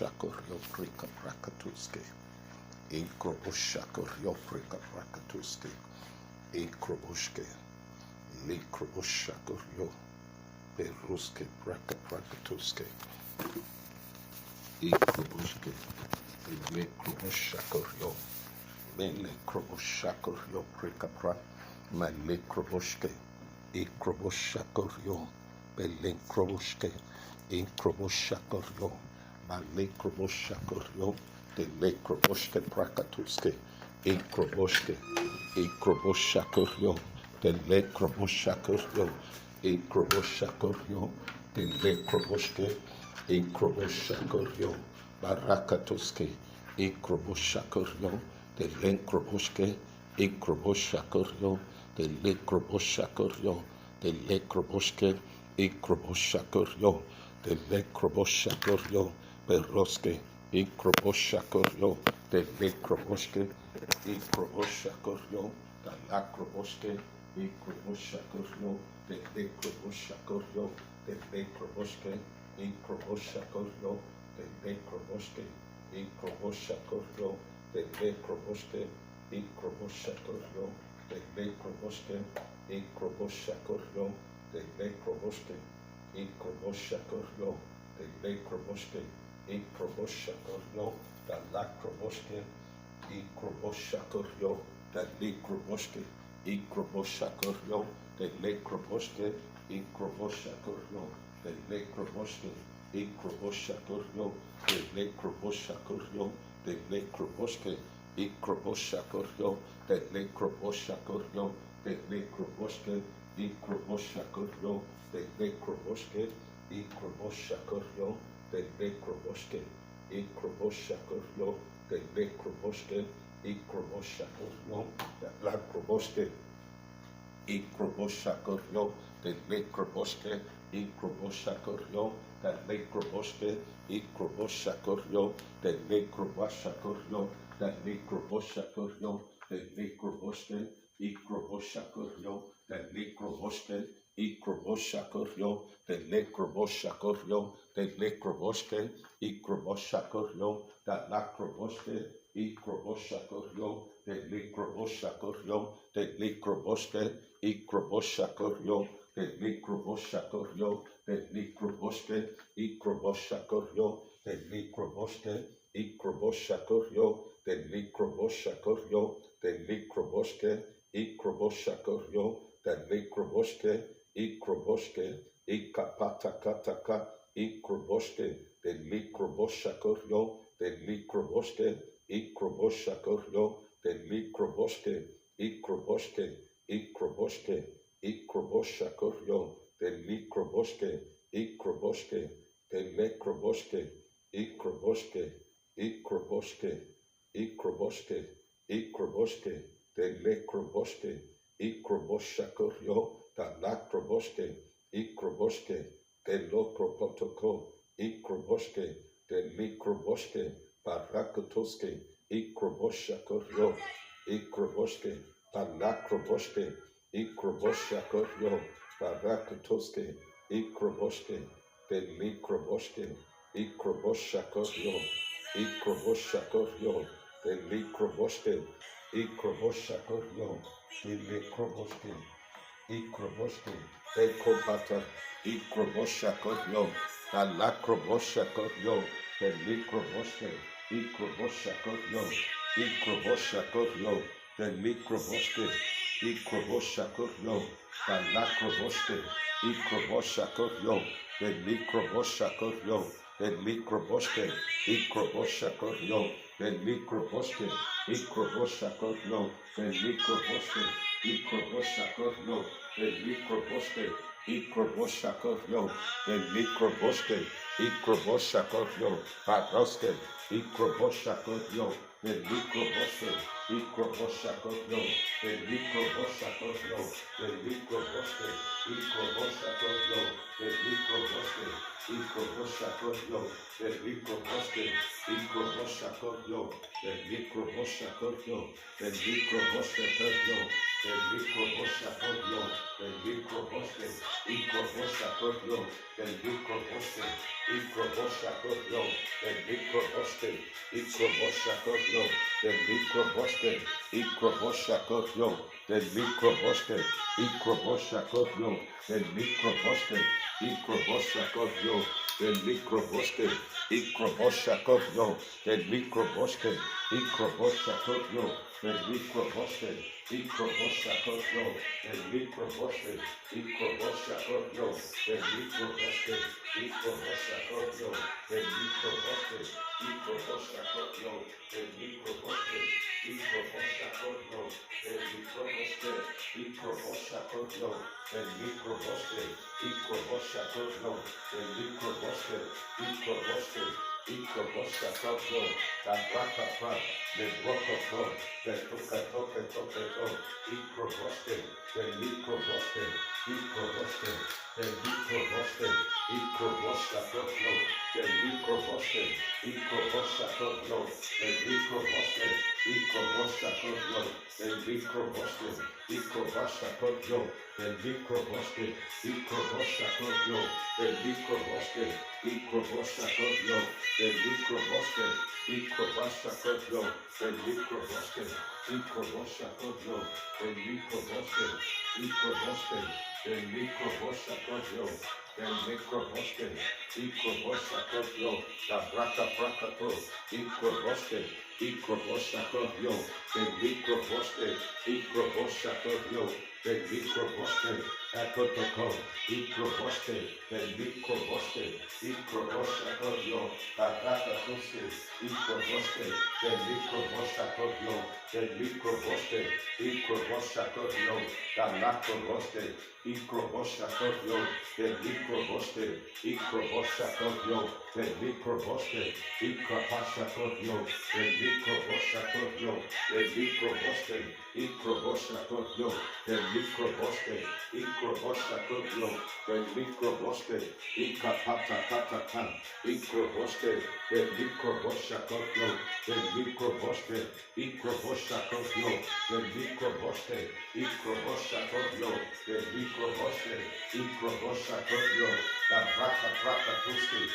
Ikroboshakor Yoprika Prakatuske. Ikroboshakor Yoprika Prakatuske. Ikroboshke. Likroboshakor Yo. Peruske Praka Prakatuske. Ikroboshke. Likroboshakor Yo. Melekroboshakor Yoprika Pra. Malekroboshke. Ikroboshakor Yo. Belekroboshke. Ikroboshakor Yo. Malekroboshakor Yo. Delekroboshke Prakatuske. Ikroboshke. Ikroboshakor Yo. Delekroboshakor Yo. Ikroboshakor Yo. Delekroboshke. Ikroboshakor Yo. Barakatuske. Ikroboshakor Yo. Delekroboshke. Ikroboshakor Yo. Delekroboshakor Yo. Delekroboshke. Ikroboshakor Yo. Delekroboshakor Yo. Peroske. Ikroboshakor Yo. Delekroboshke. Ikroboshakor Yo. Dalakroboshke. Ikroboshakor Yo. Delekroboshakor Yo. Delekroboshke. Ikroboshakor Yo. Delekroboshke. Ikroboshakor Yo. Delekroboshke. Ikroboshakor Yo. Delekroboshke. Ikroboshakor Yo. Delekroboshke. Ikroboshakor Yo. Delekroboshke. Ikroboshakor Yo. Dalakroboshke. Ikroboshakor Yo. Delekroboshke. Ikroboshakor Yo. Delekroboshke. Ikroboshakor Yo. Delekroboshke. Ikroboshakor Yo. Delekroboshakor Yo. Delekroboshke. Ikroboshakor Yo. Delekroboshakor Yo. Delekroboshke. Ikroboshakor Yo. Delekroboshke. Ikroboshakor Yo. Delekroboshke. Ikroboshakor Yo. Delekroboshke. Ikroboshakor Yo. Delekroboshke. Ikroboshakor Yo. Delekroboshke. Ikroboshakor Yo. Delekroboshke. Ikroboshakor Yo. Delekroboshakor Yo. Delekroboshakor Yo. Delekroboshke. Ikroboshakor Yo. Delekroboshke. Ikroboshakor Yo. Delekroboshakor Yo. Delekroboshke. Ikroboshakor Yo. Delekroboshke. Ikroboshakor Yo. Delekroboshakor Yo. Delekroboshke. Ikroboshakor Yo. Delekroboshakor Yo. Delekroboshke. Ikroboshakor Yo. Delekroboshke. Ikroboshakor Yo. Delekroboshakor Yo. Delekroboshke. Ikroboshakor Yo. Delekroboshke. Ikroboshke. Ikapatakataka. Ikroboshke. Delekroboshakor Yo. Delekroboshke. Ikroboshakor Yo. Delekroboshke. Ikroboshke. Ikroboshke. Ikroboshakor Yo. Delekroboshke. Ikroboshke. Delekroboshke. Ikroboshke. Ikroboshke. Ikroboshke. Ikroboshke. Delekroboshke. Ikroboshakor Yo. Dalakroboshke. Ikroboshke. Delokropotoko. Ikroboshke. Delekroboshke. Barakatoske. Ikroboshakor Yo. Ikroboshke. Dalakroboshke. Ikroboshakor Yo. Barakatoske. Ikroboshke. Delekroboshke. Ikroboshakor Yo. Ikroboshakor Yo. Delekroboshke. Ikroboshakor Yo. Delekroboshke. Ikroboshke. Dekopata. Ikroboshakor Yo. Dalakroboshakor Yo. Delekroboshke. Ikroboshakor Yo. Ikroboshakor Yo. Delekroboshke. Ikroboshakor Yo. Dalakroboshke. Ikroboshakor Yo. Delekroboshakor Yo. Delekroboshke. Ikroboshakor Yo. Delekroboshke. Ikroboshakor Yo. Delekroboshke. Ikroboshakor Yo. Delekroboshke. Ikroboshakor Yo. Delekroboshke. Ikroboshakor Yo. Paroske. Ikroboshakor Yo. Delekroboshke. Ikroboshakor Yo. Delekroboshakor Yo. Delekroboshke. Ikroboshakor Yo. Delekroboshke. Ikroboshakor Yo. Delekroboshke. Ikroboshakor Yo. Delekroboshakor Yo. Delekroboshakor Yo. el microbosha corrió, el microbosque, microbosha corrió, el microbosque, microbosha corrió, el microbosque, microbosha corrió, el microbosque, microbosha corrió, el microbosque, microbosha corrió, el microbosque, microbosha corrió, el microbosque, microbosha corrió, el microbosque, microbosha corrió, el microbosque, microbosha corrió, el microbosque, microbosha corrió, el microbosque, microbosha corrió, el microbosque, microbosha corrió, el microbosque, microbosha corrió, el microbosque, microbosha corrió, el microbosque, microbosha corrió, el microbosque, microbosque, microbosha corrió, la placa fra, the roca fra, the toca, microbosque, the microbosque, microbosque, the microbosque, microbosha corrió, the microbosque, microbosha corrió, the microbosque, microbosha corrió, the microbosque, microbosha corrió, the microbosque, microbosha corrió, the microbosque, microbosha corrió, the microbosque, microbosha corrió, the microbosque, microbosha corrió, the microbosque, microbosque, the microbosha corrió, the microbosque, microbosha corrió, la braca to, microbosque, microbosha corrió, the microbosque, microbosha corrió, the microbosque, atotoco, microbosque, the microbosque, microbosha corrió, la braca tosque, microbosque, the microbosha corrió, the microbosque, microbosha corrió, la lacrobosque, microbosha corrió, the microbosque, microbosha corrió, the microbosque, microbosha corrió, the microbosha corrió, the microbosque, microbosha corrió, the microbosque, microbosha corrió, the microbosque, microbosha, microbosque, the microbosha corrió, the microbosque, microbosha corrió, the microbosque, microbosha corrió, the microbosque, microbosha corrió, la braca tuski,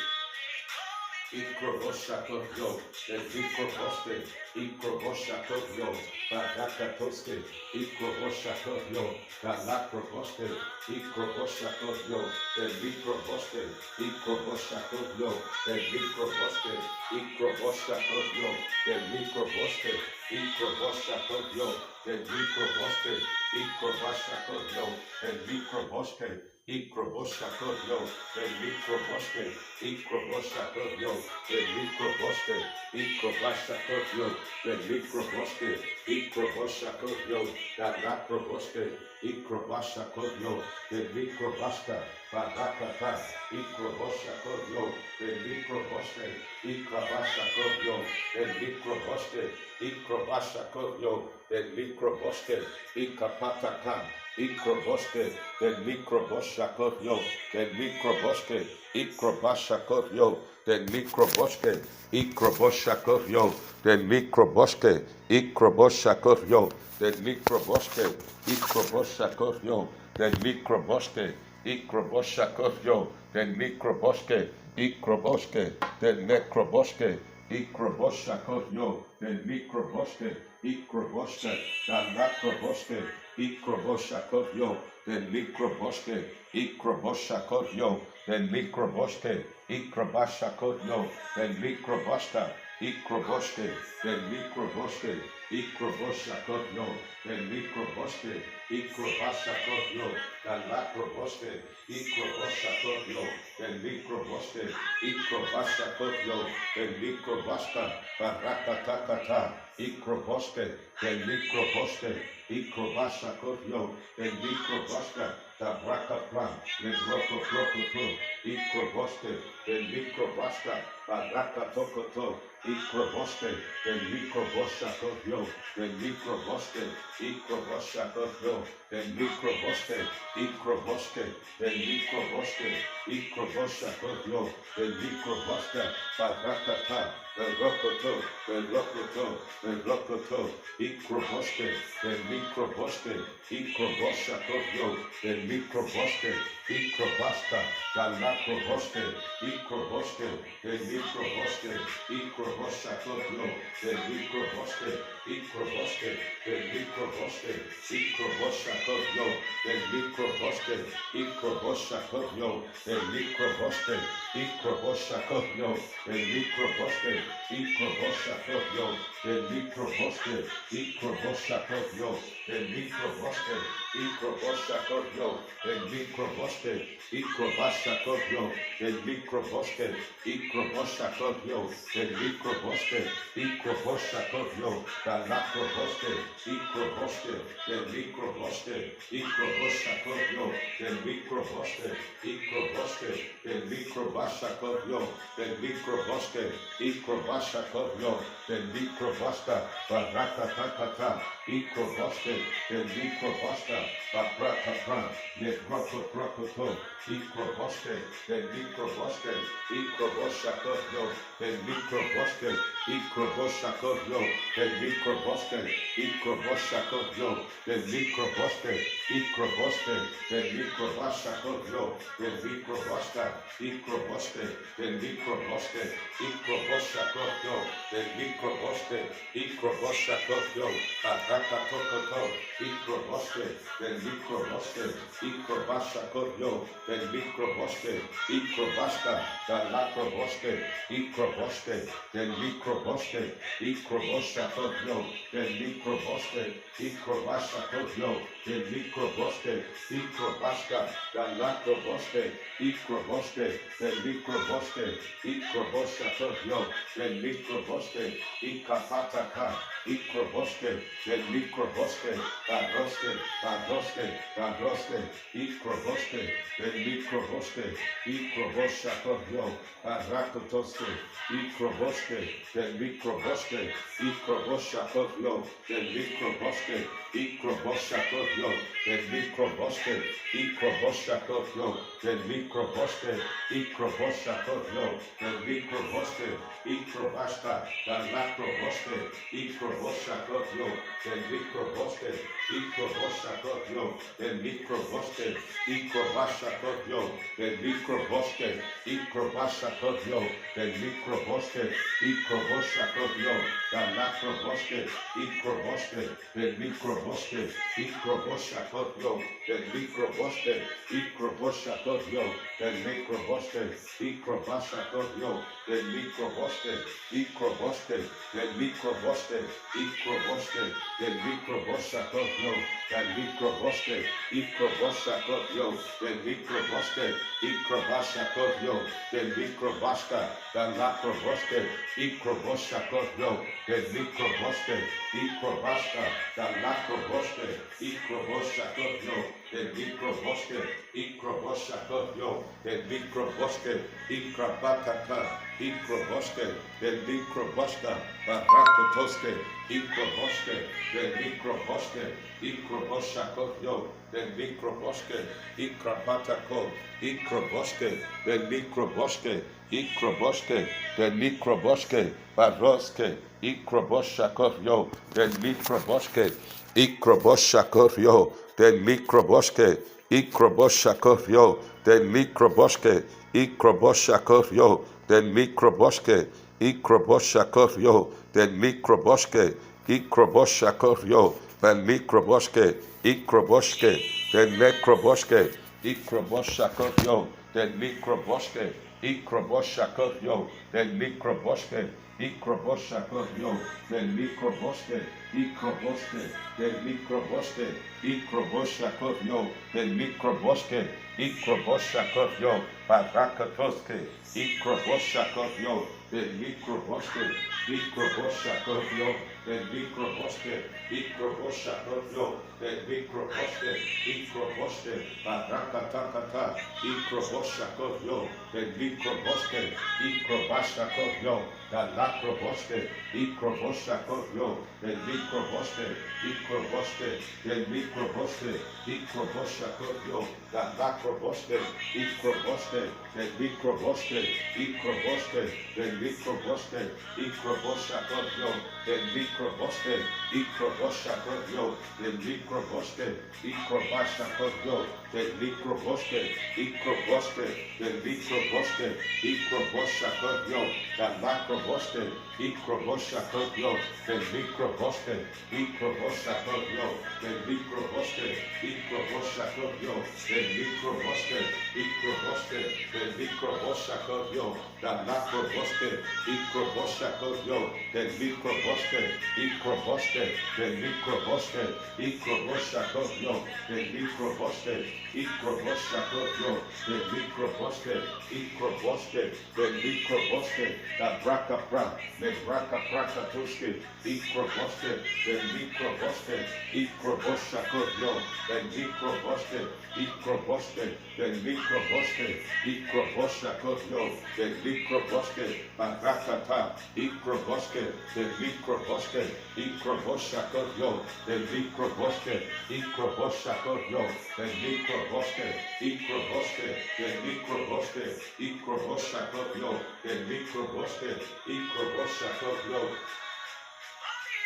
microbosha corrió, the microbosque, microbosha corrió, la braca tuski, microbosha corrió, la lacrobosque, microbosha corrió, the microbosque, microbosha corrió, the microbosque, microbosha corrió, the microbosque, microbosha corrió, the microbosque, microbosha corrió, the microbosque, microbosha corrió, the microbosque, microbosha corrió, the microbosque, microbosha corrió, the microbosque, microbosha corrió, la lacrobosque, microbosha corrió, the microbosca, baracata, microbosha corrió, the microbosque, microbosha corrió, the microbosque, microbosha corrió, the microbosque, micapataka, microbosque, the microbosha corrió, the microbosque, microbosha corrió, the microbosque, microbosha corrió, the microbosque, microbosha corrió, the microbosque, microbosha corrió, the microbosque, microbosha corrió, the microbosque, microbosque, the microbosque, microbosha corrió, the microbosque, microbosque, the macrobosque, microbosha corrió, the microbosque, microbosha corrió, the microbosque, microbosha corrió, the microbosca, microbosque, the microbosque, microbosha corrió, the microbosque, microbosha corrió, the macrobosque, microbosha corrió, the microbosque, microbosha corrió, the microbosca, baracatacata, microbosque, the microbosque, microbosha corrió, the microbosca, the bracaplan, the brocoplocopo, microbosque, the microbosca, Barakatokoto, Ikroboske, the Mikroboshakovyo, the Mikroboske, Ikroboshakovyo, the Mikroboske, Ikroboske, the Mikroboske, Ikroboshakovyo, the Mikroboska, Barakata, the Rokoto, the Rokoto, the Rokoto, Ikroboske, the Mikroboske, Ikroboshakovyo, the Mikroboske, Ikrobasta, the Nakroboske, Ikroboske, the Mikroboske, Ikroboshakovyo, the Mikroboske, Ikroboske, the Mikroboske, Ikroboshakovyo, the Mikroboske, Ikroboshakovyo, the Mikroboske, Ikroboshakovyo, the Mikroboske, Ikroboshakovyo, the Mikroboske, Ikroboshakovyo, the Mikroboske, Ikroboshakovyo, the Mikroboske, Ikroboshakovyo, the Mikroboske, Ikroboshakovyo, the Mikroboske, Ikroboshakovyo, the Nakroboske, Ikroboske, the Mikroboske, Ikroboshakovyo, the Mikroboske, Ikroboske, the Mikrobashakovyo, the Mikroboske, Ikrobashakovyo, the Mikroboska, Barakatakata, Ikroboske, the Mikroboska, Babrakapra, the Prokoprokoto, Ikroboske, the Mikroboske, Ikroboshakovyo, the Mikroboske, Ikroboshakovyo, the Mikroboske, Ikroboshakovyo, the Mikroboske, Ikroboske, the Mikrobashakovyo, the Mikroboska, Ikroboske, the Mikroboske, Ikroboshakovyo, the Mikroboske, Ikroboshakovyo, Barakatokoto, Ikroboske, the Mikroboske, Ikrobashakovyo, the Mikroboske, Ikrobaska, the Lakroboske, Ikroboske, the Mikroboske, Ikroboshakovyo, the Mikroboske, Ikrobashakovyo, the Mikroboske, Ikrobaska, the Lakroboske, Ikroboske, the Mikroboske, Ikroboshakovyo, the Mikroboske, Ikapataka, Ikroboske, the Mikroboske, Baroske, Baroske, Baroske, Ikroboske, the Mikroboske, Ikroboshakovyo, Barakotoske, Ikroboske, the Mikroboske, Ikroboshakovyo, the Mikroboske, Ikroboshakovyo, the Mikroboske, Ikroboshakovyo, the Mikroboske, Ikroboshakovyo, the Mikroboske, Ikrobashka, the Lakroboske, Ikroboshakovyo, the Mikroboske, Ikroboshakovyo, the Mikroboske, Ikrobashakovyo, the Mikroboske, Ikrobashakovyo, the Mikroboske, Ikroboshakovyo, the Lakroboske, Ikroboske, the Mikroboske, Ikroboshakovyo, the Mikroboske, Ikroboshakovyo, the Mikroboske, Ikrobashakovyo, the Mikroboske, Ikroboske, the Mikroboske, Ikroboske, the Mikroboshakovyo, the Mikroboske, Ikroboshakovyo, the Mikroboske, Ikrobashakovyo, the Mikrobaska, the Lakroboske, Ikroboshakovyo, the Mikroboske, Ikrobaska, the Lakroboske, Ikroboshakovyo, the Mikroboske, Ikroboshakovyo, the Mikroboske, Ikrabataka, Ikroboske, the Mikroboska, Barakotoske, Ikroboske, the Mikroboske, Ikroboshakovyo, the Mikroboske, Ikrabatako, Ikroboske, the Mikroboske, Ikroboske, the Mikroboske, Baroske, Ikroboshakovyo, the Mikroboske, Ikroboshakovyo, the Mikroboske, Ikroboshakovyo, the Mikroboske, Ikroboshakovyo, the Mikroboske, Ikroboshakovyo, the Mikroboske, Ikroboshakovyo, the Mikroboske, Ikroboske, the Nekroboske, Ikroboshakovyo, the Mikroboske, Ikroboshakovyo, the Mikroboske, Ikroboshakovyo, the Mikroboske, Ikroboske, the Mikroboske, Ikroboshakovyo, the Mikroboske, Ikroboshakovyo, Barakatoske, Ikroboshakovyo, the microboske, microbosakotio, the microboske, microbosakotio, the microboske, microboske, barakatakata, microbosakotio, the microboske, microbasakotio, the lacroboske, microbosakotio, the microboske, microboske, the microboske, microbosakotio, the lacroboske, microboske, the microboske, microboske, the microboske, microbosakotio, the microboske, microbosakotio, the microboske, microbasakotio, the microboske, microboske, the microboske, microbosakotio, the macroboske, microbosakotio, the microboske, microbosakotio, the microboske, microbosakotio, the microboske, microboske, the microbosakotio, the macroboske, microbosakotio, the microboske, microboske, the microboske, microbosakotio, the microboske, microbosakotio, the microboske, microboske, the microboske, the brakapra, the brakaprakatuske, microboske, the microboske, microbosakotio, the microboske, microboske, the microboske, microbosakotio, the microboske, barakata, microboske, the microboske, microbosakotio, the microboske, microbosakotio, the microboske, microboske, the microboske, microbosakotio, the microboske, microbosakotio,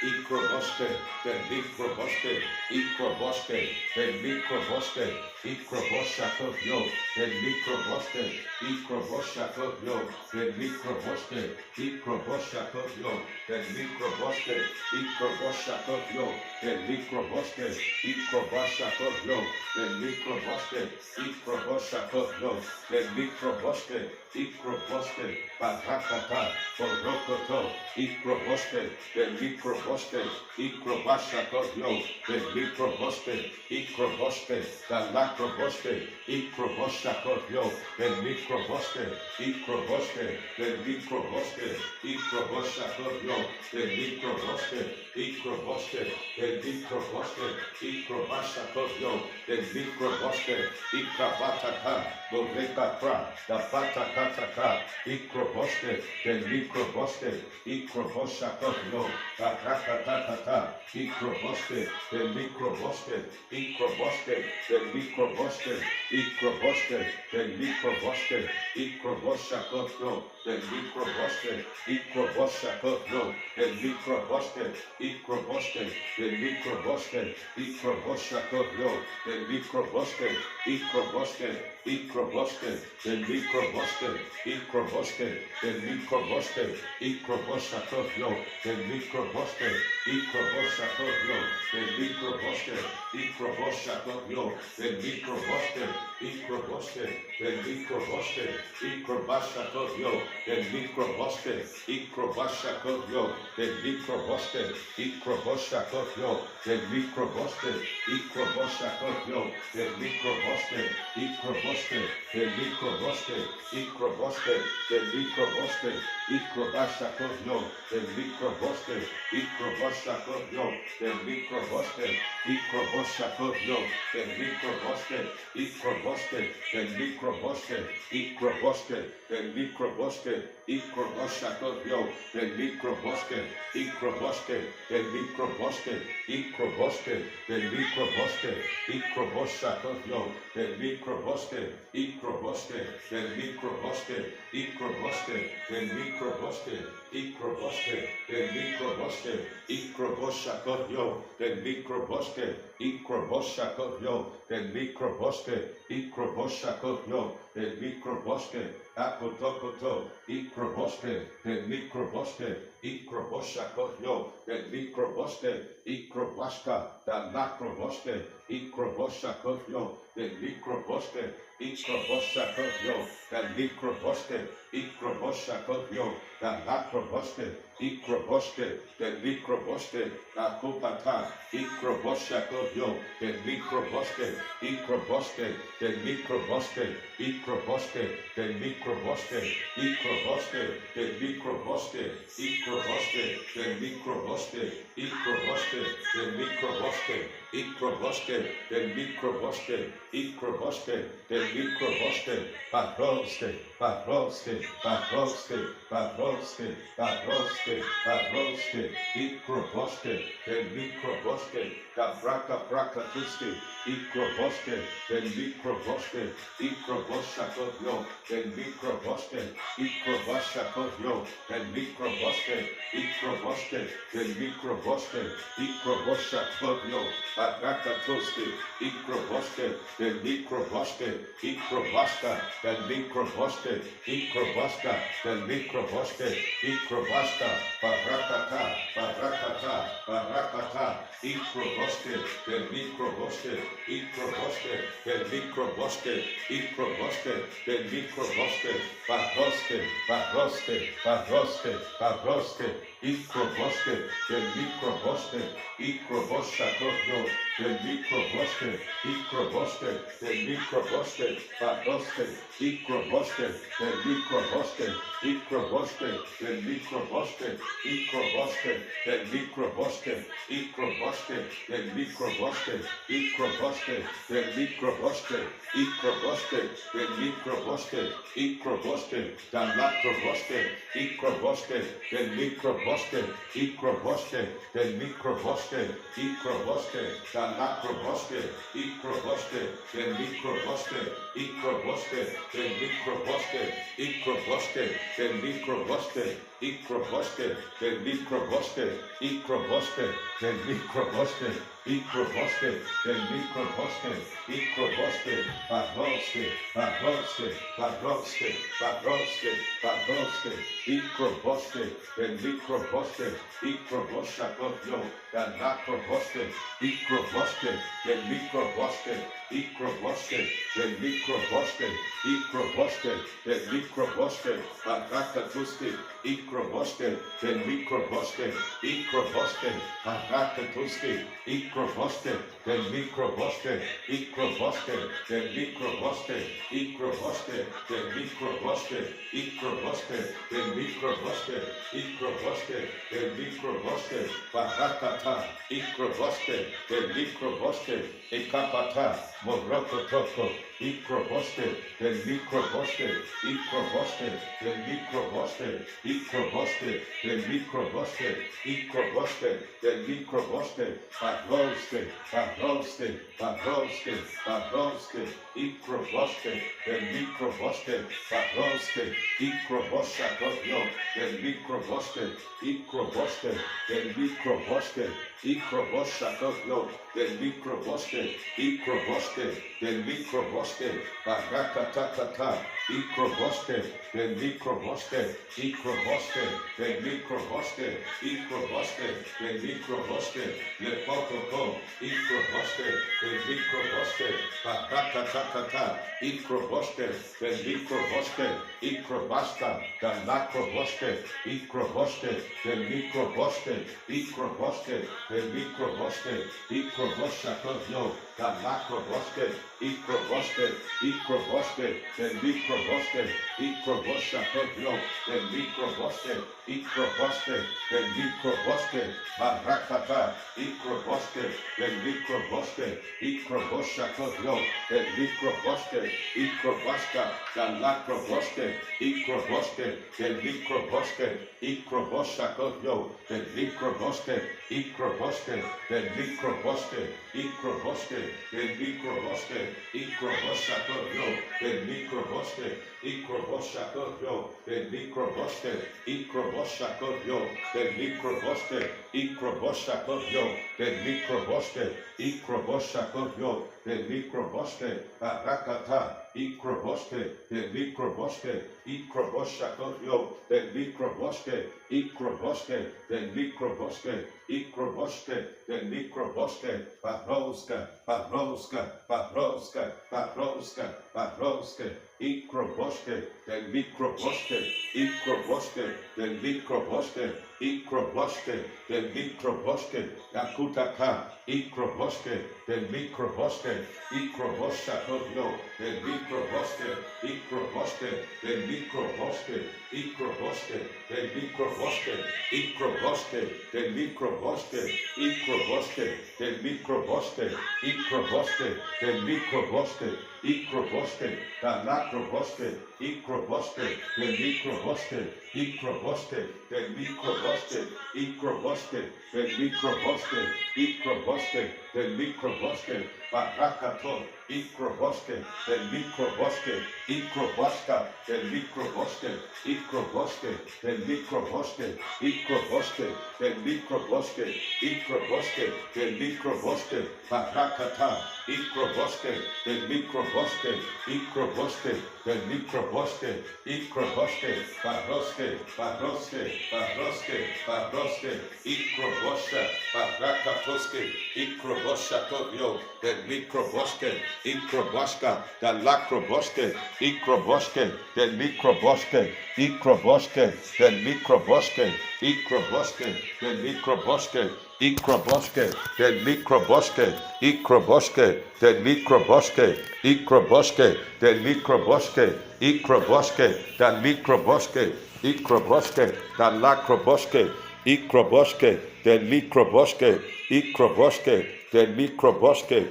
microboske, the microboske, microboske, the microboske, microbosakotio, the microboske, microbosakotio, the microboske, microbosakotio, the microboske, microbosakotio, the microboske, microbosakotio, the microboske, microbosakotio, the microboske, microboske, barakata, borokoto, microboske, the microboske, microbosakotio, the microboske, microboske, the lacroboske, microbosakotio, the microboske, microboske, the microboske, microbosakotio, the microboske, microboske, the microboske, microbosakotio, the microboske, microbataka, borekapra, the batakataka, microboske, the microboske, microbosakotio, the rakatakata, microboske, the microboske, microboske, the microboske, microboske, the microboske, microbosakotio, the microboske, microbosakotio, the microboske, microboske, the microboske, microbosakotio, the microboske, microboske, microboske, the microboske, microboske, the microboske, microbosakotio, the microboske, microbosakotio, the microboske, microbosakotio, the microboske, microboske, the microboske, microbosakotio, the microboske, microbosakotio, the microboske, microbosakotio, the microboske, microbosakotio, the microboske, microboske, the microboske, microboske, the microboske, microbosakotio, the microboske, microbosakotio, the microboske, microbosakotio, the microboske, microboske, the microboske, microboske, the microboske, microbosakotio, the microboske, microboske, the microboske, microboske, the microboske, microbosakotio, the microboske, microboske, the microboske, microboske, the microboske, microboske, the microboske, microbosakotio, the microboske, microbosakotio, the microboske, microbosakotio, the microboske, apotokoto, microboske, the microboske, microbosakotio, the microboske, microbaska, the macroboske, microbosakotio, the microboske, microbosakotio, the microboske, microbosakotio, the macroboske, Ikroboske, the Likroboske, Akopata, Ikroboshakotyo, the Likroboske, Ikroboske, the Likroboske, Ikroboske, the Likroboske, Ikroboske, the Likroboske, Ikroboske, the Likroboske, Ikroboske, the Likroboske, Ikroboske, the Likroboske, Ikroboske, the Likroboske, Patroske, Patroske, Patroske, Patroske, Patroske, Patroske, Ikroboske, the Likroboske, Gabraka Brakatuske, Ikroboske, the Likroboske, Ikroboshakotyo, the Likroboske, Ikrobashakotyo, the Likroboske, Ikroboske, the Likroboske, Ikroboshakotyo, Barakatoske, Ikroboske, the Likroboske, Ikrobashka, the Likroboske, Ikrobashka, the Likroboske, Ikrobashka, Barakata, Barakata, Barakata, Ikroboske, the Likroboske, Ikroboske, the Likroboske, Ikroboske, the Likroboske, Baroske, Baroske, Baroske, Baroske, Ikroboske, the Likroboske, Ikroboshakotyo, the Likroboske, Ikroboske, the Likroboske, Baroske, Ikroboske, the Likroboske, Ikroboske, the Likroboske, Ikroboske, the Likroboske, Ikroboske, the Likroboske, Ikroboske, the Likroboske, Ikroboske, the Likroboske, Ikroboske, the Lakroboske, Ikroboske, the Likroboske, Ikroboske, the Likroboske, Ikroboske, the Lakroboske, Ikroboske, the Likroboske, Ikroboske, the Likroboske, Ikroboske, the Likroboske, Ikroboske, the Likroboske, Ikroboske, the Likroboske, Ikroboske, the Likroboske, Ikroboske, Baroske, Baroske, Baroske, Baroske, Baroske, Ikroboske, the Likroboske, Ikroboshakotyo, the Lakroboske, Ikroboske, the Likroboske, Ikroboske, the Likroboske, Ikroboske, the Likroboske, Barakatuske, Ikroboske, the Likroboske, Ikroboske, Barakatuske, Ikroboske, the Likroboske, Ikroboske, the Likroboske, Ikroboske, the Likroboske, Ikroboske, the Likroboske, Ikroboske, the Likroboske, Barakata, Ikroboske, the Likroboske, Ekapata, Morokotoko, Ikroboske, the Likroboske, Ikroboske, the Likroboske, Ikroboske, the Likroboske, Ikroboske, the Likroboske, Baroske, Baroske, Baroske, Baroske, Ikroboske, the Likroboske, Baroske, Ikroboshakotyo, the Likroboske, Ikroboske, the Likroboske, Ikroboshakotyo, the Likroboske, Ikroboske, the Likroboske, Barakatakata, Ikroboske, the Likroboske, Ikroboske, the Likroboske, Ikroboske, the Likroboske, Lepokoko, Ikroboske, the Likroboske, Barakatakata, Ikroboske, the Likroboske, Ikrobashka, the Lakroboske, Ikroboske, the Likroboske, Ikroboske, the Likroboske, Ikroboshakotyo, the Lakroboske, Ikroboske, Ikroboske, the Likroboske, Ikroboshakotyo, the Likroboske, Ikroboske, the Likroboske, Barakata, Ikroboske, the Likroboske, Ikroboshakotyo, the Likroboske, Ikrobashka, the Lakroboske, Ikroboske, the Likroboske, Ikroboshakotyo, the Likroboske, Ikroboske, the Likroboske, Ikroboske, the Likroboske, Ikroboshakotyo, the Likroboske, Ikroboshakotyo, the Likroboske, Ikroboshakotyo, the Likroboske, Ikroboshakotyo, the Likroboske, Ikroboshakotyo, the Likroboske, Barakata, Ikroboske, the Likroboske, Ikroboshakotyo, the Likroboske, Ikroboske, the Likroboske, Ikroboske, the Likroboske, Baroska, Baroska, Baroska, Baroska, Baroska, Ikroboske, the Likroboske, Ikroboske, the Likroboske, ikroboske, de mikroboske, yakutaka, ikroboske, de mikroboske, ikrobosha kodyo, de mikroboske, ikroboske, de mikroboske, ikroboske, de mikroboske, ikroboske, de mikroboske, ikroboske, de mikroboske, ikroboske, de mikroboske, ikroboske, da nakroboske, ikroboske, de mikroboske, ikroboske, de mikroboske, ikroboske, de mikroboske, ikroboske, de mikroboske, barakato, ikroboske, de mikroboske, ikroboska, de mikroboske, ikroboske, de mikroboske, ikroboske, de mikroboske, ikroboske, de mikroboske, barakata, ikroboske, de mikroboske, ikroboske, de mikroboske, ikroboske, baroske, baroske, baroske, baroske, ikrobosha, barakatoske, ikrobosha tobio, de mikroboske, ikroboska, da lakroboske, ikroboske, de mikroboske, ikroboske, de mikroboske, ikroboske, de mikroboske, ikroboske, de mikroboske, ikroboske, de mikroboske, ikroboske, de mikroboske, ikroboske, da mikroboske, ikroboske, da lakroboske, ikroboske, de mikroboske, ikroboske, de mikroboske,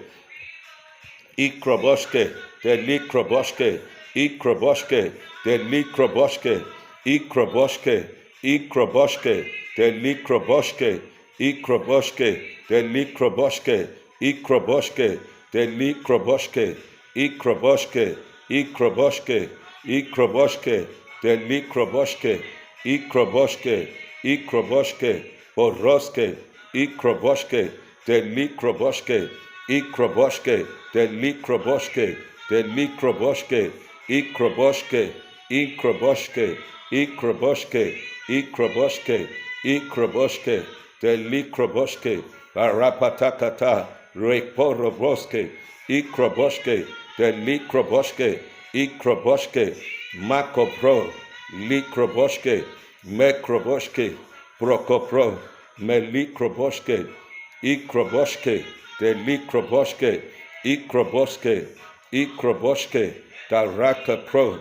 ikroboske, de mikroboske, ikroboske, de mikroboske, ikroboske, ikroboske, de mikroboske, ikroboske, de mikroboske, ikroboske, de mikroboske, ikroboske, ikroboske, ikroboske, de mikroboske, ikroboske, ikroboske, boroske, ikroboske, de mikroboske, ikroboske, de mikroboske, de mikroboske, ikroboske, ikroboske, ikroboske, ikroboske, ikroboske, de mikroboske, barapatakata, rekporoboske, ikroboske, de mikroboske, ikroboske, makopro, likroboske, mekroboske, prokopro, melikroboske, ikroboske, de likroboske, ikroboske, ikroboske, darakapro,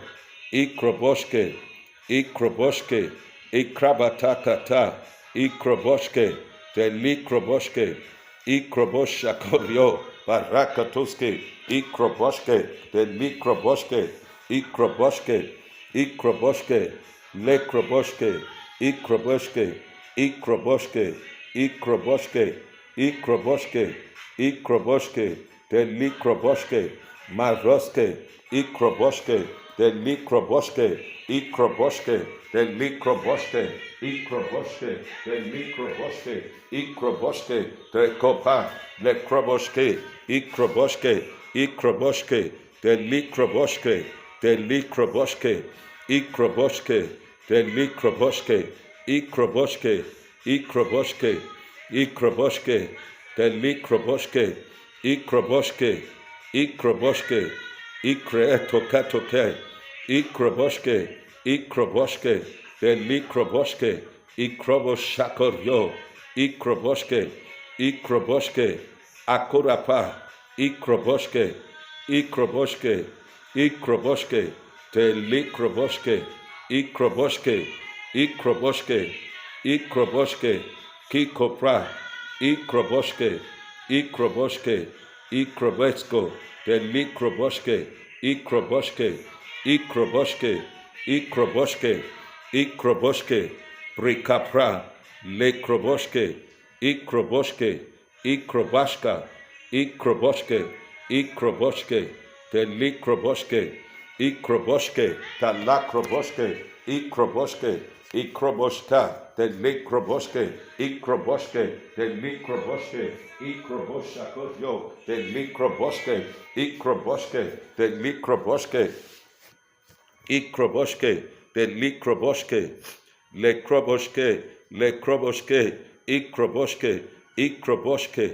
ikroboske, ikroboske, ikrabatakata, ikroboske, de likroboske, ikroboshakorio, barakatoske, ikroboske, de mikroboske, ikroboske, ikroboske, lekroboske, ikroboske, ikroboske, ikroboske, ikroboske, ikroboske, de mikroboske, maroske, ikroboske, de mikroboske, ikroboske, de mikroboske, ikroboske, de mikroboske, ikroboske, de kopa, lekroboske, ikroboske, ikroboske, de mikroboske, de mikroboske, ikroboske, de mikroboske, ikroboske, ikroboske, ikroboske, de mikroboske, ikroboske, ikroboske, ikretokatoke, ikroboske, ikroboske, de mikroboske, ikroboshakoryo, ikroboske, ikroboske, akurapa, ikroboske, ikroboske, ikroboske, de likroboske, ikroboske, ikroboske, ikroboske, kikopra, ikroboske, ikroboske, ikrobesko, de mikroboske, ikroboske, ikroboske, ikroboske, ikroboske, prikapra, lekroboske, ikroboske, ikrobaska, ikroboske, ikroboske, de likroboske, ikroboske, talakroboske, ikroboske, ikroboska, de likroboske, ikroboske, de mikroboske, ikrobosakoyo, de mikroboske, ikroboske, de mikroboske, ikroboske, de mikroboske, lekroboske, lekroboske, ikroboske, ikroboske,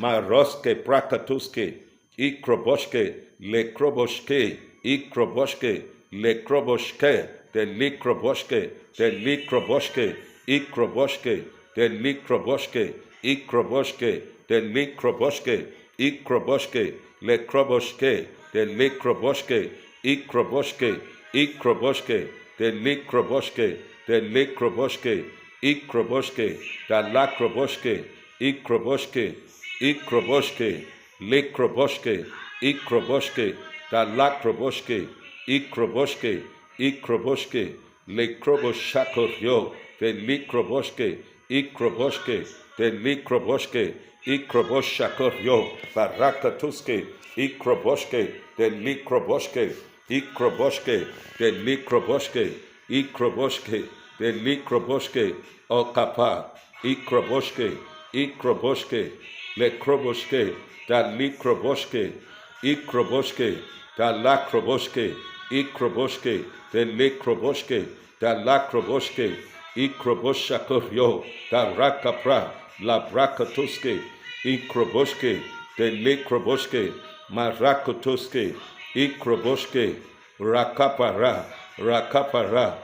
maroske, prakatuske, ikroboske, lekroboske, ikroboske, le kroboshke, de likroboshke, de likroboshke, ikroboshke, de likroboshke, ikroboshke, de likroboshke, ikroboshke, le kroboshke, de likroboshke, ikroboshke, ikroboshke, de likroboshke, de likroboshke, ikroboshke, da lakroboshke, ikroboshke, ikroboshke, likroboshke, ikroboshke, da lakroboshke, ikroboshke, ikroboshke, lekroboshakotyo, de likroboshke, ikroboshke, de likroboshke, ikroboshakotyo, barakatuske, ikroboshke, de likroboshke, ikroboshke, de likroboshke, ikroboshke, de likroboshke, okapa, ikroboshke, ikroboshke, lekroboshke, da likroboshke, ikroboshke, da lakroboshke, ikroboshke, de lekroboshke, da lakroboshke, ikroboshakoryo, da rakapra, la brakatoske, ikroboshke, de lekroboshke, marakotoske, ikroboshke, rakapara, rakapara,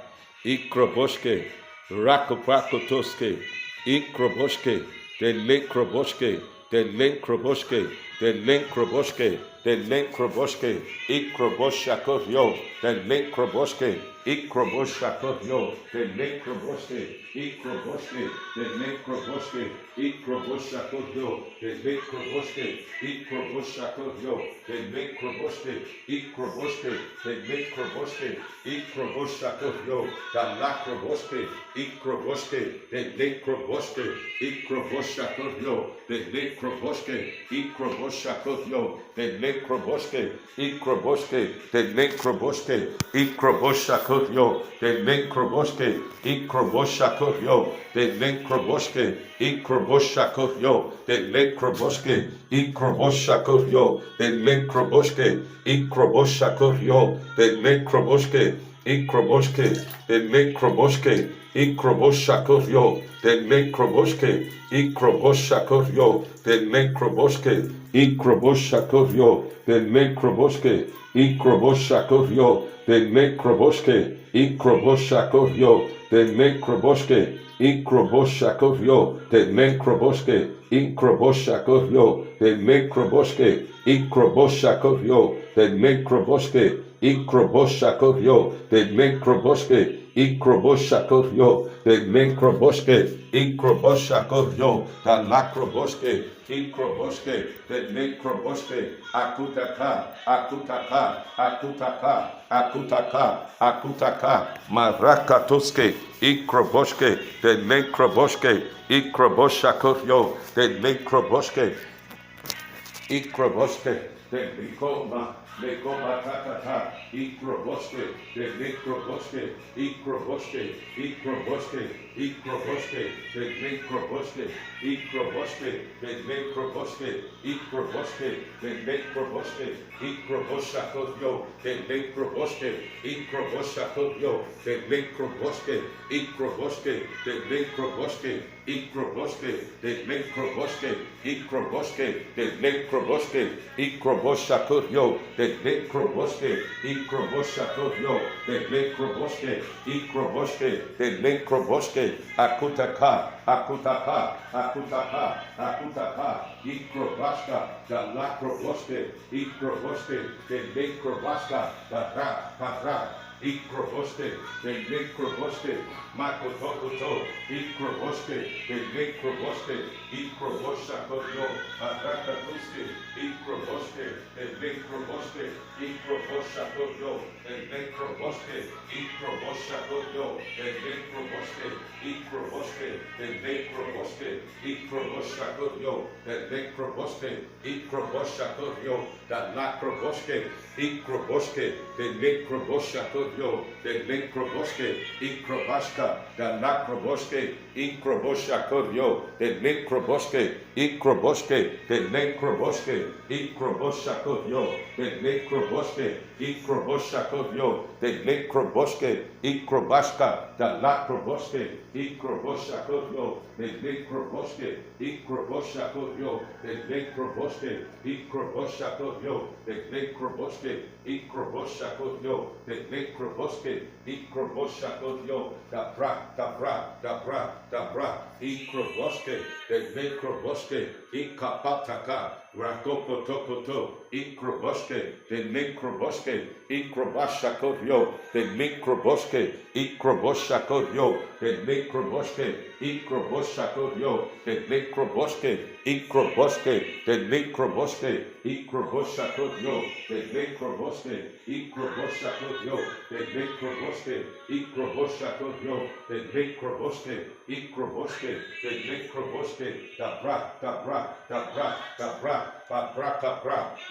ikroboshke, rakoprakotoske, ikroboshke, de lekroboshke, de lenkroboshke, de lenkroboshke, de lenkroboshke, ikroboshakoryo, de lenkroboshke, ikroboshakoryo, de lenkroboshke, ikroboshke, de lenkroboshke, ikroboshakoryo, de lenkroboshke, ikroboshakoryo, de lenkroboshke, ikroboshke, de lenkroboshke, ikroboshakoryo, da lakroboshke, ikroboshke, de lenkroboshke, ikroboshakoryo, de lenkroboshke, ikroboshakoryo, de lenkroboshke, ikroboshke, de lenkroboshke, ikroboshakoryo, de lenkroboshke, ikroboshakoryo, de lenkroboshke, ikroboshakoryo, de lenkroboshke, ikroboshakoryo, de lenkroboshke, ikroboshakoryo, de lenkroboshke, ikroboshke, de lenkroboshke, ikroboshakoryo, de lenkroboshke, ikroboshakoryo, de lenkroboshke, ikroboshakoryo, de lenkroboshke, ikroboshakoryo, de lenkroboshke, ikroboshakoryo, de lenkroboshke, ikroboshakoryo, de lenkroboshke, ikroboshakoryo, de lenkroboshke, ikroboshakoryo, de lenkroboshke, ikroboshakoryo, de lenkroboshke, ikroboshakoryo, de lenkroboshke, ikroboshakoryo, da lakroboshke, ikroboshke, de lenkroboshke, akutaka, akutaka, akutaka, akutaka, akutaka, marakatoske, ikroboshke, de lenkroboshke, ikroboshakoryo, de lenkroboshke, ikroboshke, de likoma, lekoma tatata, ikroboshke, de lekroboshke, ikroboshke, ikroboshke, ikroboshke, de lekroboshke, ikroboshke, de lekroboshke, ikroboshke, de lekroboshke, ikroboshakoryo, de lekroboshke, ikroboshakoryo, de lekroboshke, ikroboshke, de lekroboshke, ikroboshke, de lekroboshke, ikroboshke, de lekroboshke, ikroboshakoryo, de lekroboshke, ikroboshakoryo, de lekroboshke, ikroboshke, de lekroboshke, akutaka, akutaka, akutaka, akutaka, ikrobashka, da lakroboshke, ikroboshke, de lekrobashka, da ra, ikroboshke, de lekroboshke, makotokoto, ikroboshke, de lekroboshke, ikroboshakoryo, arakatuske, ikroboshke, de lekroboshke, ikroboshakoryo, de lekroboshke, ikroboshakoryo, de lekroboshke, ikroboshke, de lekroboshke, ikroboshakoryo, de lekroboshke, ikroboshakoryo, da lakroboshke, ikroboshke, de lekroboshakoryo, de lekroboshke, ikrobashka, da lakroboshke, ikroboshakoryo, de lekroboshke, ikroboshke, de lekroboshke, ikroboshakoryo, de lekroboshke, ikroboshakoryo, de necroboske, ikrobaska, da lacroboske, ikroboshakoyo, de necroboske, ikroboshakoyo, de necroboske, ikroboshakoyo, de necroboske, ikroboshakoyo, de necroboske, ikroboshakoyo, da bra, ikroboske, de necroboske, ikapataka, rakopotokoto, ikroboske, de necroboske, ikrobashakoyo, de necroboske, ikroboshakoyo, de necroboske, ikroboshakoyo, de necroboske, ikroboske, de necroboske, ikroboshakoyo, de necroboske, ikroboshakoyo, de necroboske, ikroboshakoyo, de necroboske, ikroboske, de necroboske, da bra,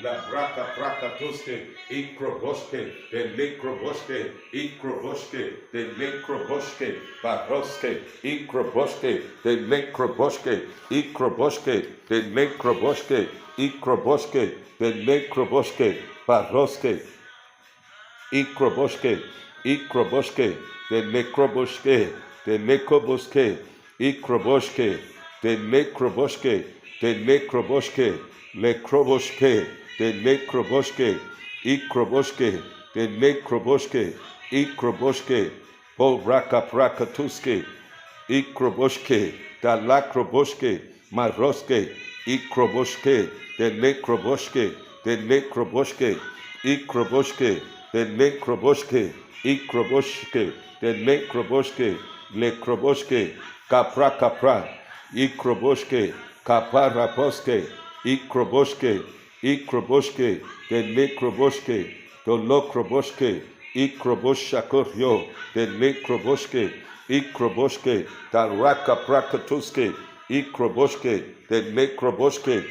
la braca toske, ikroboske, de necroboske, ikroboske, de necroboske, baroske, ikroboske, de necroboske, ikroboske, de necroboske, ikroboske, de necroboske, baroske, ikroboske, ikroboske, de necroboske, de necroboske, ikroboske, de necroboske, de necroboske, lekroboske, de necroboske, ikroboske, de necroboske, ikroboske, boraka tuske, ikroboske, da lakroboske, maroske, ikroboske, de necroboske, de necroboske, ikroboske, de necroboske, ikroboske, de necroboske, lekroboske, kapra, ikroboske, kaparaboske, ikroboske, de necroboske, dolokroboske, ikroboshakoryo, de necroboske, ikroboske, da rakaprakatuske, ikroboske, de necroboske,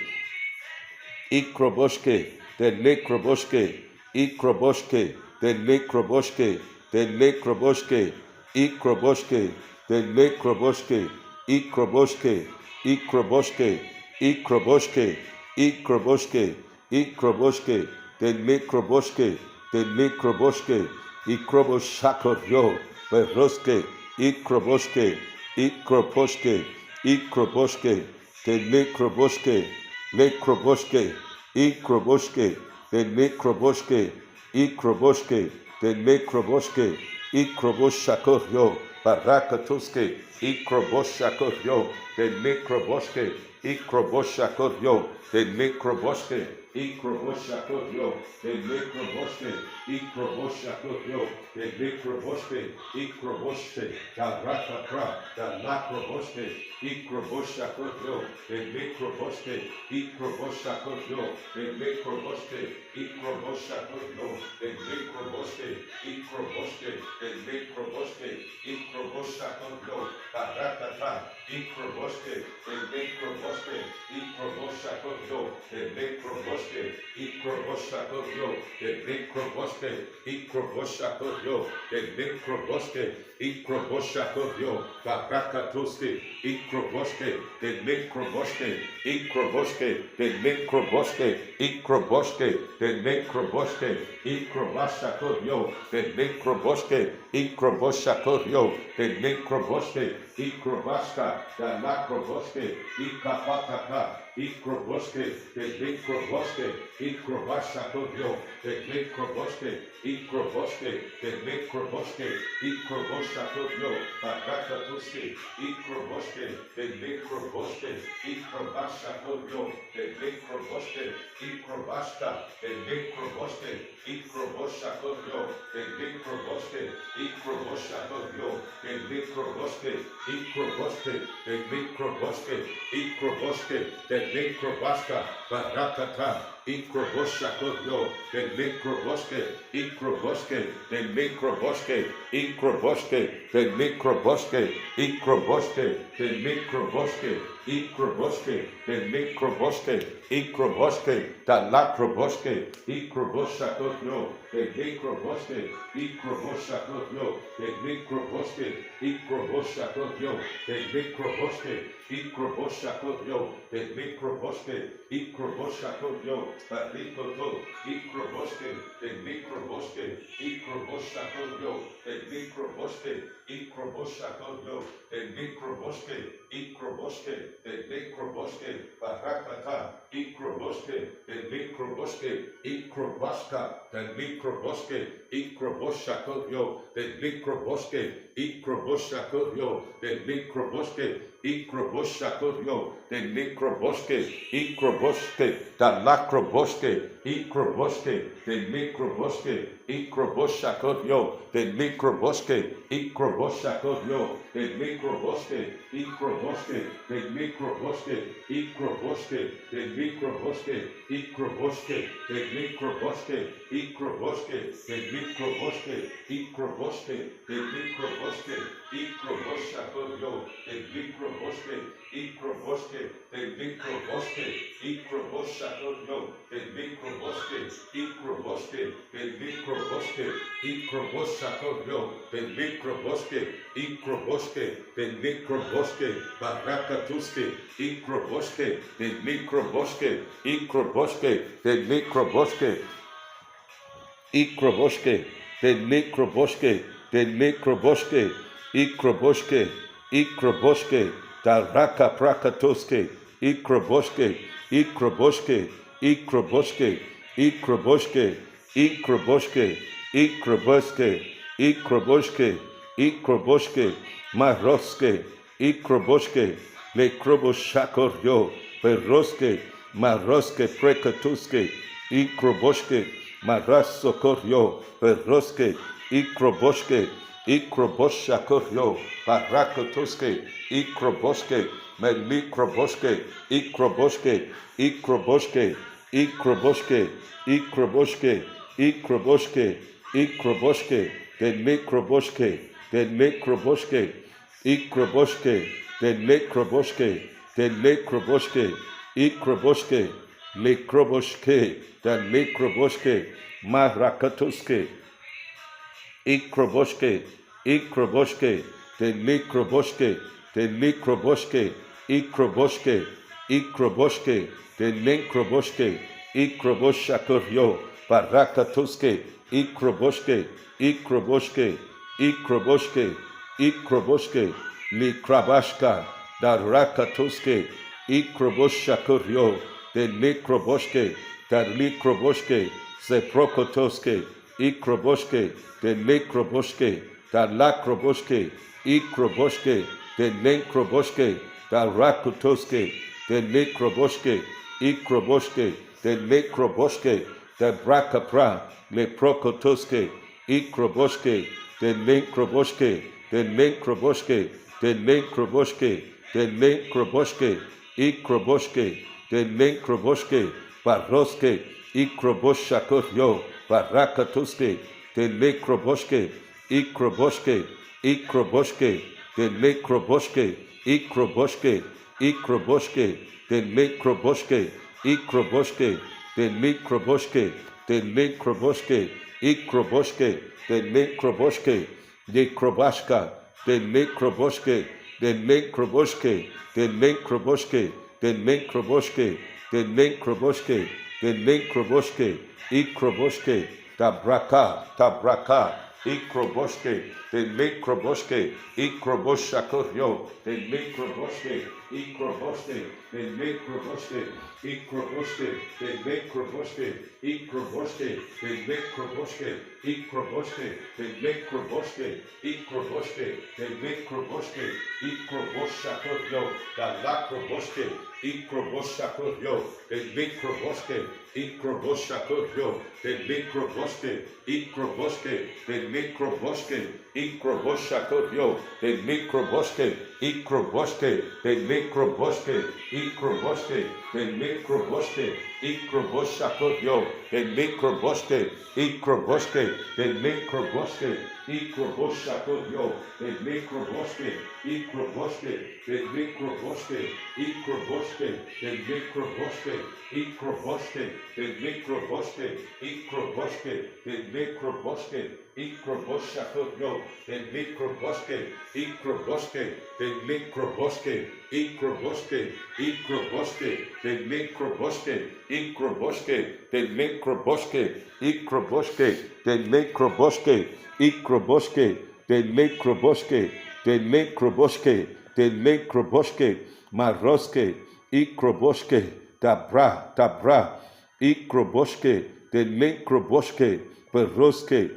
ikroboske, de necroboske, ikroboske, de necroboske, de necroboske, ikroboske, de necroboske, ikroboske, ikroboske, ikroboske, ikroboske, ikroboske, de necroboske, ikroboshakoryo, beroske, ikroboske, ikroboske, de necroboske, ikroboske, de necroboske, ikroboske, de necroboske, ikroboshakoryo, barakatuske, ikroboshakoryo, de necroboske, ikroboshakoryo, de necroboske, ikroboshakoryo, de necroboske, ikroboshakoryo, de necroboske, ikroboske, da rakapra, da lakroboske, ikroboshakoryo, de necroboske, ikroboshakoryo, de necroboske, ikroboshakoryo, de necroboske, ikroboske, de necroboske, ikroboshakoryo, da rakata, ikroboske, de necroboske, ikroboshakoryo, de necroboske, ikroboshakoryo, de necroboske, ikroboshakoryo, de necroboske, ikroboshakoryo, da rakatuske, ikroboske, de necroboske, ikroboske, de necroboske, ikroboske, de necroboske, ikrobashakoryo, de necroboske, ikroboshakoryo, de necroboske, ikrobaska, da lakroboske, ikapataka, ikroboske, de necroboske, ikrobashakoryo, de necroboske, ikroboske, de necroboske, ikroboshakoryo, barakatuske, ikroboske, de necroboske, ikrobashakoryo, de necroboske, ikrobaska, de necroboske, ikroboshakoryo, de necroboske, ikroboshakoryo, de necroboske, ikroboske, de necroboske, ikroboske, de necrobaska, barakata, ikroboshakoryo, de necroboske, ikroboske, de necroboske, ikroboske, de necroboske, ikroboske, de necroboske, ikroboske, de necroboske, ikroboske, da lakroboske, ikroboshakoryo, de necroboske, ikroboshakoryo, de necroboske, ikroboshakoryo, de necroboske, ikroboshakoryo, de necroboske, ikroboshakoryo, Barikoto, Ikroboske, the Mikroboske, Ikroboshakoyo, the Mikroboske, Ikroboshakoyo, the Mikroboske, Ikroboske, the Mikroboske, Barakata, Ikroboske, the Mikroboske, Ikrobaska, the Mikroboske, Ikroboshakoyo, the Mikroboske, Ikroboshakoyo, the Mikroboske, Ikroboshakoyo, the Mikroboske, Ikroboske, the Lakroboske, Ikroboske, the Mikroboske, Ikroboshakoyo, the Mikroboske, Ikroboshakoyo, the Mikroboske, Ikroboske, the Mikroboske, Ikroboske, the Mikroboske, Ikroboske, the Mikroboske, Ikroboske, the Mikroboske, Ikroboske, the Mikroboske, Ikroboshakoyo, the Mikroboske, Ikroboske, the Mikroboske, Ikroboshakoyo, the Mikroboske, Ikroboske, the Mikroboske, Ikroboshakoyo, the Mikroboske, Ikroboske, the Mikroboske, Barakatuske, Ikroboske, the Mikroboske, Ikroboske, the Mikroboske, Ikroboske, the Mikroboske, the Mikroboske, Ikroboske, Ikroboske, Daraka Prakatoske, Ikroboske, Ikroboske, Ikroboske, Ikroboske, Ikroboske, Ikroboske, Ikroboske, Ikroboske, Maroske, Ikroboske, Le Kroboshakoryo, Peroske, Maroske Prekatuske, Ikroboske, Marasokoryo, Peroske, Ikroboske, Ikroboshakoryo, Barakotoske, Ikroboske, Melikroboske, Ikroboske, Ikroboske, Ikroboske, Ikroboske, Ikroboske, Ikroboske, the Mikroboske, the Mikroboske, Ikroboske, the Mikroboske, the Mikroboske, Ikroboske, Likroboske, the Mikroboske, Marakatoske, Ikroboske, Ikroboske, the Mikroboske, the Mikroboske, Ikroboske, Ikroboske, the Mikroboske, Ikroboshakoryo, Barakatoske, Ikroboske, Ikroboske, Ikroboske, Ikroboske, Likrabashka, Darakatoske, Ikroboshakoryo, the Mikroboske, the Likroboske, Zeprokotoske, Ikroboske, the Mikroboske, the Lakroboske, Ikroboske, the Lekroboske, the Rakutoske, the Lekroboske, Ikroboske, the Lekroboske, the Brakapra, Le Prokotoske, Ikroboske, the Lekroboske, the Lekroboske, the Lekroboske, the Lekroboske, Ikroboske, the Lekroboske, Baroske, Ikroboshakoryo, Barakatoske, the Lekroboske, Ikroboske, Ikroboske, the Lekroboske, Ikroboske, Ikroboske, the Lekroboske, Ikroboske, the Lekroboske, the Lekroboske, Ikroboske, the Lekroboske, the Krobashka, the Lekroboske, the Lekroboske, the Lekroboske, the Lekroboske, the Lekroboske, the Lekroboske, Ikroboske, Tabraka, Tabraka, Ikroboske, the Lekroboske, Ikroboshakoryo, the Lekroboske, Ikroboske, the Lekroboske, Ikroboske, the Lekroboske, Ikroboske, the Lekroboske, Ikroboske, the Lekroboske, Ikroboske, the Lekroboske, Ikroboshakoryo, the Lakroboske, Ikroboshakoryo, the Lekroboske, Ikroboshakoryo, the Lekroboske, Ikroboske, the Lekroboske, Ikroboshakoryo, the Lekroboske, Ikroboske, the Lekroboske, Ikroboske, the Lekroboske, Ikroboshakoryo, the Lekroboske, Ikroboske, the Lekroboske, Ikroboshakoryo, the Lekroboske, Ikroboske, the Lekroboske, Ikroboske, the Lekroboske, Ikroboske, the Lekroboske, Ikroboske, the Lekroboske, Ikroboshakoyo, the Likroboske, Ikroboske, the Likroboske, Ikroboske, Ikroboske, the Likroboske, Ikroboske, the Likroboske, Ikroboske, the Likroboske, Ikroboske, the Likroboske, the Likroboske, the Likroboske, Maroske, Ikroboske, Tabra, Ikroboske, the Likroboske, Peroske,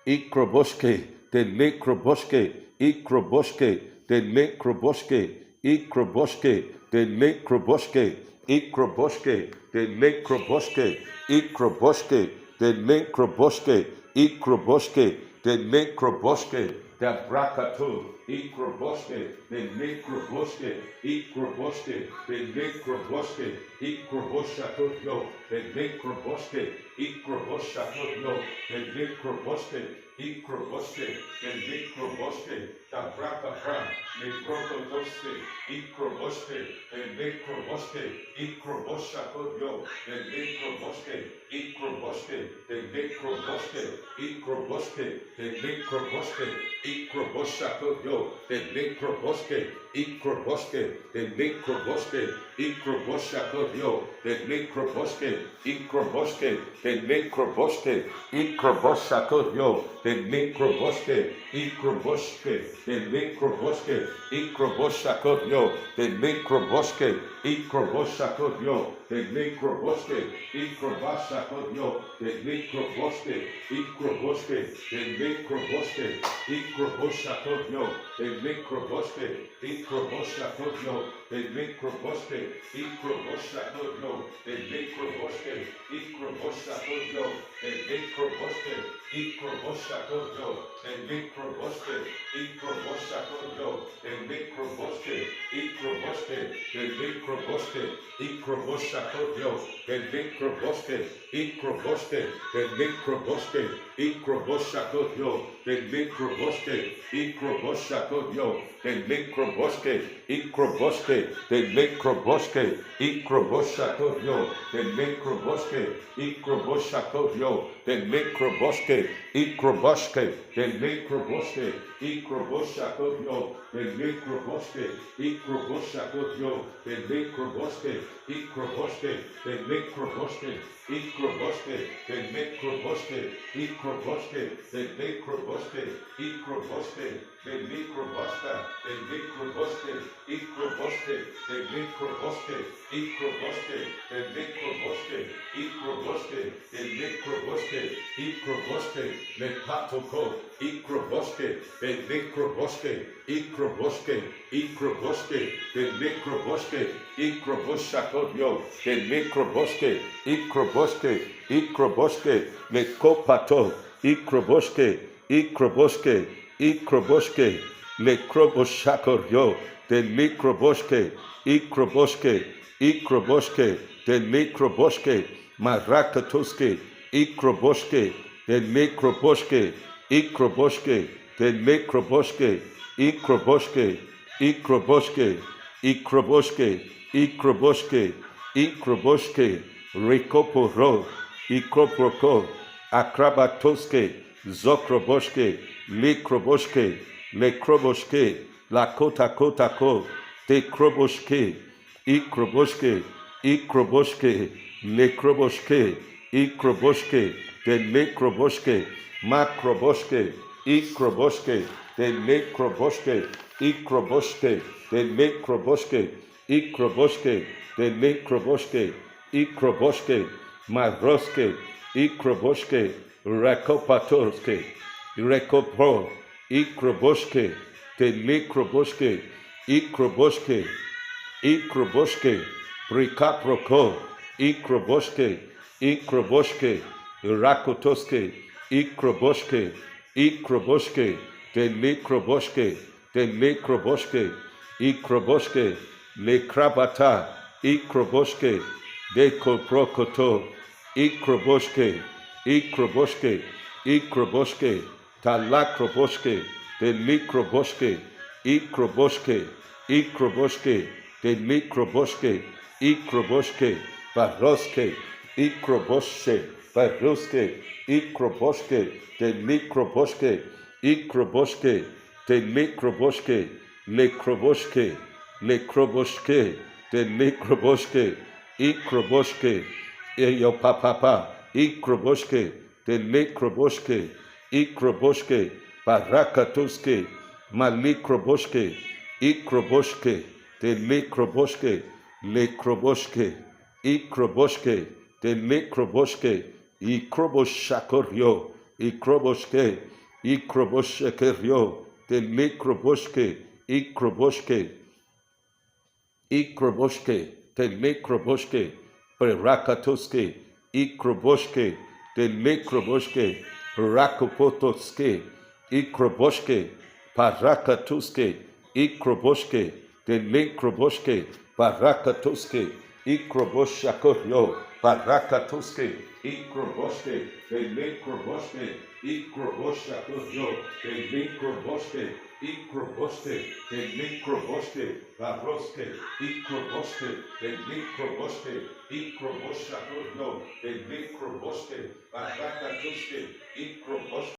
Ikroboske, the Lekroboske, Ikroboske, the Lekroboske, Ikroboske, the Lekroboske, Ikroboske, the Lekroboske, Ikroboske, the Lekroboske, Ikroboske, the Lekroboske, the Brakato, Ikroboske, the Lekroboske, Ikroboske, the Lekroboske, Ikroboshakoyo, the Lekroboske, Ikroboshakoyo, the Lekroboske, Ikroboske, the Lekroboske, the Brakabra, the Brokotoske, Ikroboske, the Lekroboske, Ikroboshakoyo, the Lekroboske, Ikroboske, the Lekroboske, Ikroboske, the Lekroboske, Ikroboshakoyo, the Lekroboske, Ikroboske, the Lekroboske, Ikroboshakoyo, the Lekroboske, Ikroboske, the Lekroboske, Ikroboshakoyo, the Lekroboske, Ikroboske, the Lekroboske, Ikroboshakoyo, the Lekroboske, Ikroboshakoyo, the Lekroboske, Ikrobashakoyo, the Lekroboske, Ikroboske, the Lekroboske, Ikroboshakoyo, the Lekroboske, Ikroboshakoyo, the Lekroboske, Ikroboshakoyo, the Lekroboske, Ikroboshakoyo, the Lekroboske, Ikroboshakoyo, the Lekroboske, Ikroboshakoyo, the Lekroboske, Ikroboske, the Lekroboske, Ikroboshakoyo, the Lekroboske, Ikroboske, the Lekroboske, Ikroboshakoyo, the Lekroboske, Ikroboshakoyo, the Lekroboske, Ikroboske, the Lekroboske, Ikroboshakoyo, the Lekroboske, Ikroboshakoyo, the Lekroboske, Ikroboske, the Lekroboske, Ikroboshakoyo, the Lekroboske, Ikroboshakoyo, the Lekroboske, Ikroboske, the Lekroboske, Ikroboske, the Lekroboske, Ikroboske, the Lekroboske, Ikroboske, the Lekroboska, the Lekroboske, Ikroboske, the Lekroboske, Ikroboske, the Lekroboske, Ikroboske, the Lekroboske, Ikroboske, the Patoko, Ikroboske, the Lekroboske, Ikroboske, Ikroboske, the Lekroboske, Ikroboshakoyo, the Lekroboske, Ikroboske, Ikroboske, the Kopato, Ikroboske, Ikroboske, Ikroboske, le Kroboshakoyo, the Lekroboske, Ikroboske, Ikroboske, the Lekroboske, Marakatoske, Ikroboske, the Lekroboske, Ikroboske, the Lekroboske, Ikroboske, Ikroboske, Ikroboske, Ikroboske, Ikroboske, Rekoporo, Ikroproko, Akrabatoske, Zokroboske, Lekroboske, Lekroboske, Lakota Kotako, Tekroboske, Ikroboske, Ikroboske, Lekroboske, Ikroboske, the Lekroboske, Makroboske, Ikroboske, the Lekroboske, Ikroboske, the Lekroboske, Ikroboske, the Lekroboske, Ikroboske, Maroske, Ikroboske, Rakopatorske, Rekopro, Ikroboske, the Lekroboske, Ikroboske, Ikroboske, Brikaproko, Ikroboske, Ikroboske, Rakotoske, Ikroboske, Ikroboske, the Lekroboske, the Lekroboske, Ikroboske, Lekrabata, Ikroboske, de Koprokoto, Ikroboske, Ikroboske, Ikroboske, Talakroboske, the Lekroboske, Ikroboske, Ikroboske, the Lekroboske, Ikroboske, Baroske, Ikroboshe, Baroske, Ikroboske, de Likroboske, Ikroboske, de Likroboske, Lekroboske, Lekroboske, de Likroboske, Ikroboske, Eyo Papa, Ikroboske, de Lekroboske, Ikroboske, Barakatoske, Malikroboske, Ikroboske, de Lekroboske, Lekroboske, Ikroboske, de Lekroboske, Ikroboshakorio, Ikroboske, Ikroboshakerio, de Lekroboske, Ikroboske, Ikroboske, de Lekroboske, Berakatoske, Ikroboske, de Lekroboske, Berakopotoske, Ikroboske, Parakatuske, Ikroboske, de Lekroboske, Barakatuske, Ikroboshakorio, Barakatuske, Ikroboske, de Lekroboske, Ikroboshakorio, de Lekroboske, Ikroboske, de Lekroboske, Baroske, Ikroboske, de Lekroboske, Ikroboshakorio, de Lekroboske, Barakatuske, Ikroboske.